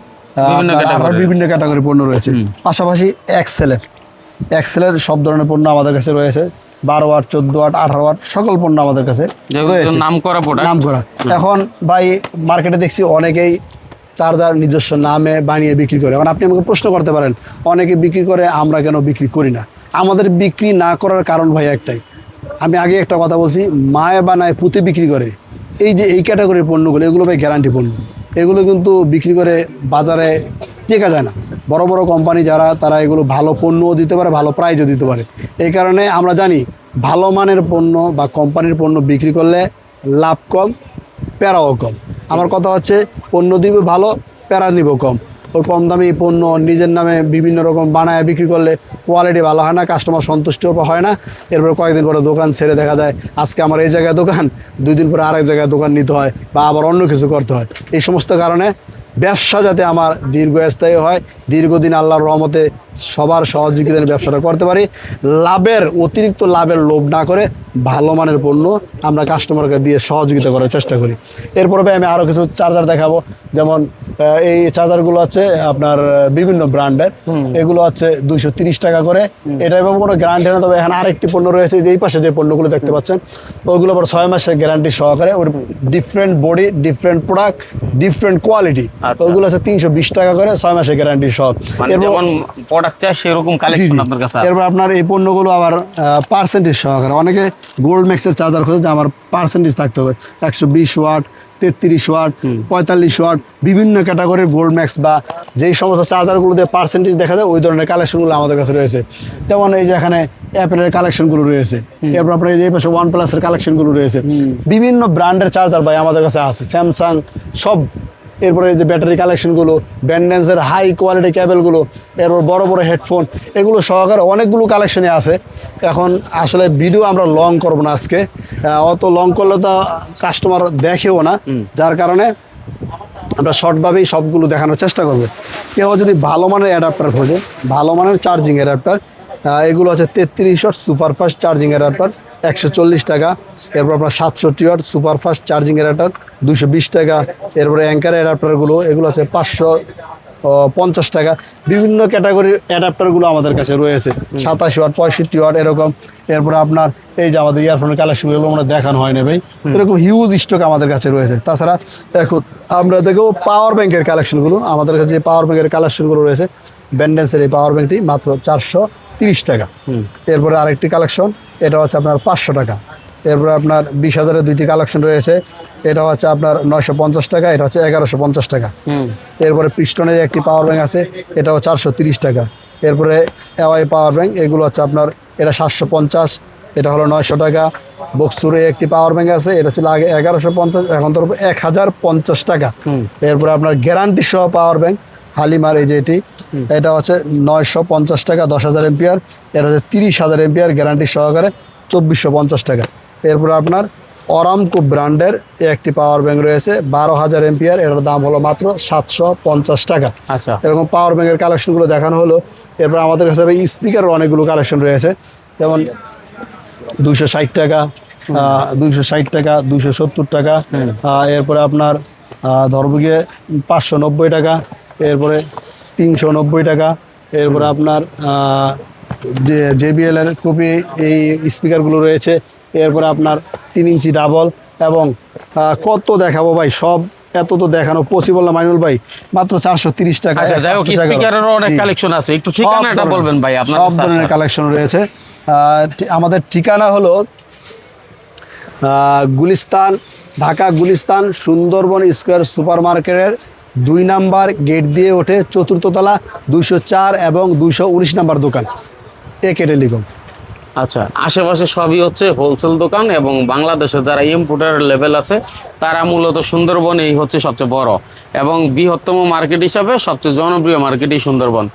বিভিন্ন ক্যাটাগরি পণ্য রয়েছে। পাশাপাশি এক্সেলের সব ধরনের পণ্য আমাদের কাছে রয়েছে, 12 ওয়াট, 14 ওয়াট, 18 ওয়াট সকল পণ্য আমাদের কাছে রয়েছে, নাম করা প্রোডাক্ট। নাম করা। এখন ভাই মার্কেটে দেখছি অনেকেই চার্জার নিজস্ব নামে বানিয়ে বিক্রি করে। এখন আপনি আমাকে প্রশ্ন করতে পারেন অনেকে বিক্রি করে, আমরা কেন বিক্রি করি না? আমাদের বিক্রি না করার কারণ ভাই একটাই, আমি আগে একটা কথা বলছি, মায়ে বানায় পুঁতে বিক্রি করে। এই যে এই ক্যাটাগরির পণ্যগুলো, এগুলো ভাই গ্যারান্টি পণ্য, এগুলো কিন্তু বিক্রি করে বাজারে টেকা যায় না। বড় বড় কোম্পানি যারা, তারা এগুলো ভালো পণ্যও দিতে পারে, ভালো প্রাইজও দিতে পারে। এই কারণে আমরা জানি ভালো মানের পণ্য বা কোম্পানির পণ্য বিক্রি করলে লাভ কম, প্যারাও কম। আমার কথা হচ্ছে পণ্য দিবে ভালো, প্যারা নিব কম। ওই কম দামি পণ্য নিজের নামে বিভিন্ন রকম বানায় বিক্রি করলে কোয়ালিটি ভালো হয় না, কাস্টমার সন্তুষ্টিও হয় না। এরপর কয়েকদিন পরে দোকান ছেড়ে দেখা যায় আজকে আমার এই জায়গায় দোকান, 2 দিন পরে আরেক জায়গায় দোকান নিতে হয় বা আবার অন্য কিছু করতে হয়। এই সমস্ত কারণে ব্যবসা যাতে আমার দীর্ঘস্থায়ী হয়, দীর্ঘদিন আল্লাহর রহমতে সবার সহযোগিতা নিয়ে ব্যবসাটা করতে পারি, অতিরিক্ত লাভের লোভ না করে ভালো মানের পণ্য আমরা কাস্টমারকে দিয়ে সহযোগিতা করার চেষ্টা করি। এরপরে আমি আরও কিছু চার্জার দেখাবো, যেমন এই চার্জারগুলো আছে আপনার বিভিন্ন ব্র্যান্ডের, এগুলো আছে 230 টাকা করে। এটা এবং কোনো গ্যারান্টি না, তবে এখানে আরেকটি পণ্য রয়েছে, যে এই পাশে যে পণ্যগুলো দেখতে পাচ্ছেন, ওইগুলো আবার 6 মাসের গ্যারান্টি সহকারে, ওর different body, different product, different quality, ওইগুলো আছে 320 টাকা করে, 6 মাসের গ্যারান্টি সহ। যেমন প্রোডাক্ট চাই সেরকম কালেকশন আপনার কাছে আছে। এরপর আপনার এই পণ্যগুলো আবার পার্সেন্টেজ সহকারে, অনেকে গোল্ড ম্যাক্সের চার্জার খোঁজে যে আমার পার্সেন্টেজ থাকতে হবে, 120 ওয়াট, 33 ওয়াট, 45 ওয়াট, বিভিন্ন ক্যাটাগরির গোল্ড ম্যাক্স বা যেই সমস্ত চার্জারগুলোতে পার্সেন্টেজ দেখা যায়, ওই ধরনের কালেকশনগুলো আমাদের কাছে রয়েছে। যেমন এই যে এখানে অ্যাপেলের কালেকশনগুলো রয়েছে, এরপর আপনার এই পাশে OnePlus-এর কালেকশনগুলো রয়েছে, বিভিন্ন ব্র্যান্ডের চার্জার ভাই আমাদের কাছে আছে, স্যামসাং সব। এরপরে এই যে ব্যাটারি কালেকশনগুলো, ব্যান্ডেন্সের হাই কোয়ালিটি কেবলগুলো, এরপর বড় বড় হেডফোন, এগুলো সহকারে অনেকগুলো কালেকশনে আছে। এখন আসলে ভিডিও আমরা লং করব না আজকে, অত লং করলে তো কাস্টমার দেখেও না, যার কারণে আমরা শর্টভাবেই সবগুলো দেখানোর চেষ্টা করবো। কেউ যদি ভালো মানের অ্যাডাপ্টার খোঁজে, ভালো মানের চার্জিং অ্যাডাপ্টার, এগুলো আছে 33 ওয়াট সুপারফাস্ট চার্জিং অ্যাডাপ্টার 140 টাকা। এরপর আপনার 67 ওয়াট সুপারফাস্ট চার্জিং অ্যাডাপ্টার 220 টাকা। এরপরে অ্যাঙ্কার অ্যাডাপ্টারগুলো, এগুলো আছে 550 টাকা। বিভিন্ন ক্যাটাগরির অ্যাডাপ্টারগুলো আমাদের কাছে রয়েছে, 27 ওয়াট, 65 ওয়াট এরকম। এরপরে আপনার এই যে আমাদের ইয়ারফোনের কালেকশনগুলো আমরা দেখানো হয় না ভাই, এরকম হিউজ স্টক আমাদের কাছে রয়েছে। তাছাড়া এখন আমরা দেখবো পাওয়ার ব্যাংকের কালেকশনগুলো, আমাদের কাছে যে পাওয়ার ব্যাংকের কালেকশনগুলো রয়েছে, ব্যান্ডেন্সের এই পাওয়ার ব্যাংকটি মাত্র 430 টাকা। এরপরে আরেকটি কালেকশন, এটা হচ্ছে আপনার 500 টাকা। এরপরে আপনার 20,000-এর 2টি কালেকশন রয়েছে, এটা হচ্ছে আপনার 950 টাকা, এটা হচ্ছে 1150 টাকা। এরপরে পিস্টনের একটি পাওয়ার ব্যাংক আছে, এটাও 430 টাকা। এরপরে এওয়াই পাওয়ার ব্যাংক, এগুলো হচ্ছে আপনার, এটা 750, এটা হলো 900 টাকা। বক্সুরে একটি পাওয়ার ব্যাংক আছে, এটা ছিল আগে 1150, এখন তো 1050 টাকা। এরপরে আপনার গ্যারান্টি সহ পাওয়ার ব্যাংক হালিমার, এই যে এটা হচ্ছে 950 টাকা 10,000 এম্পিয়ার। এটা হচ্ছে 30,000 এম্পিয়ার গ্যারান্টি সহকারে 2450 টাকা। এরপরে আপনার অরামকো ব্র্যান্ডের একটি পাওয়ার ব্যাংক রয়েছে 12,000 এম্পিয়ার, এটার দাম হলো মাত্র 750 টাকা। আচ্ছা, এরকম পাওয়ার ব্যাংকের কালেকশনগুলো দেখানো হলো। এরপর আমাদের কাছে স্পিকারের অনেকগুলো কালেকশন রয়েছে, যেমন 260 টাকা, 260 টাকা, 270 টাকা, এরপরে আপনার ধরবো গিয়ে 590 টাকা, এরপরে 390 টাকা। এরপরে আপনার যে JBL এর খুবই এই স্পিকারগুলো রয়েছে। এরপরে আপনার 3 ইঞ্চি ডাবল, এবং কত দেখাবো ভাই, সব এত তো দেখানো পসিবল না মাইনুল ভাই, মাত্র 430 টাকা। আচ্ছা, যাই হোক, স্পিকারেরও অনেক কালেকশন আছে, একটু ঠিকানাটা বলবেন ভাই আপনার? সব ধরনের কালেকশন রয়েছে। আমাদের ঠিকানা হলো গুলিস্তান, ঢাকা গুলিস্তান সুন্দরবন স্কয়ার সুপার মার্কেটের 2 নাম্বার গেট দিয়ে ওঠে, 4th তলা, 204 এবং 219 নাম্বার দোকান, AK টেলিকম। আচ্ছা, আশেপাশে সবই হচ্ছে হোলসেল দোকান, এবং বাংলাদেশে যারা ইম্পোর্টার লেভেল আছে তারা মূলত সুন্দরবনেই হচ্ছে সবচেয়ে বড় এবং বৃহত্তম মার্কেট হিসাবে সবচেয়ে জনপ্রিয় মার্কেটই সুন্দরবন,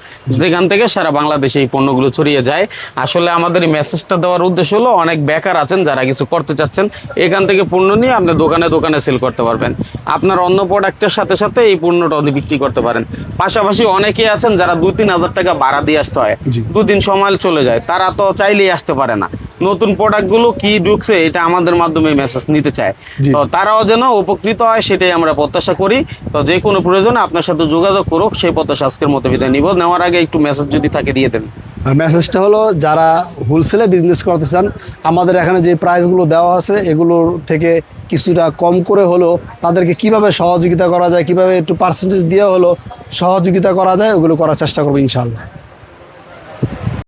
যেখান থেকে সারা বাংলাদেশে এই পণ্যগুলো ছড়িয়ে যায়। আসলে আমাদের এই মেসেজটা দেওয়ার উদ্দেশ্য হলো, অনেক বেকার আছেন যারা কিছু করতে চাচ্ছেন, এখান থেকে পণ্য নিয়ে আপনি দোকানে দোকানে সেল করতে পারবেন। আপনার অন্য প্রোডাক্টের সাথে সাথে এই পণ্যটাও বিক্রি করতে পারেন। পাশাপাশি অনেকেই আছেন যারা 2-3 হাজার টাকা ভাড়া দিয়ে আসতে হয়, জি। 2 দিন সময় চলে যায়, তারা তো চাইলেই আসতে পারে না। নতুন প্রোডাক্টগুলো কি ঢুকছে এটা আমাদের মাধ্যমে মেসেজ নিতে চায়, জি। তো তারাও যেন উপকৃত হয় সেটাই আমরা প্রত্যাশা করি। তো যে কোনো প্রয়োজনে আপনার সাথে যোগাযোগ করুক, সেই প্রত্যাশা আজকের মতো বিদায় নিব। নেওয়ার আগে একটু মেসেজ যদি থাকে দিয়ে দেন। মেসেজটা হলো, যারা হোলসেলে বিজনেস করতে চান, আমাদের এখানে যে প্রাইসগুলো দেওয়া আছে এগুলোর থেকে কিছুটা কম করে হলো তাদেরকে কিভাবে সহযোগিতা করা যায়, কিভাবে একটু পার্সেন্টেজ দিয়ে হলো সহযোগিতা করা যায়, ওগুলো করার চেষ্টা করবো ইনশাআল্লাহ।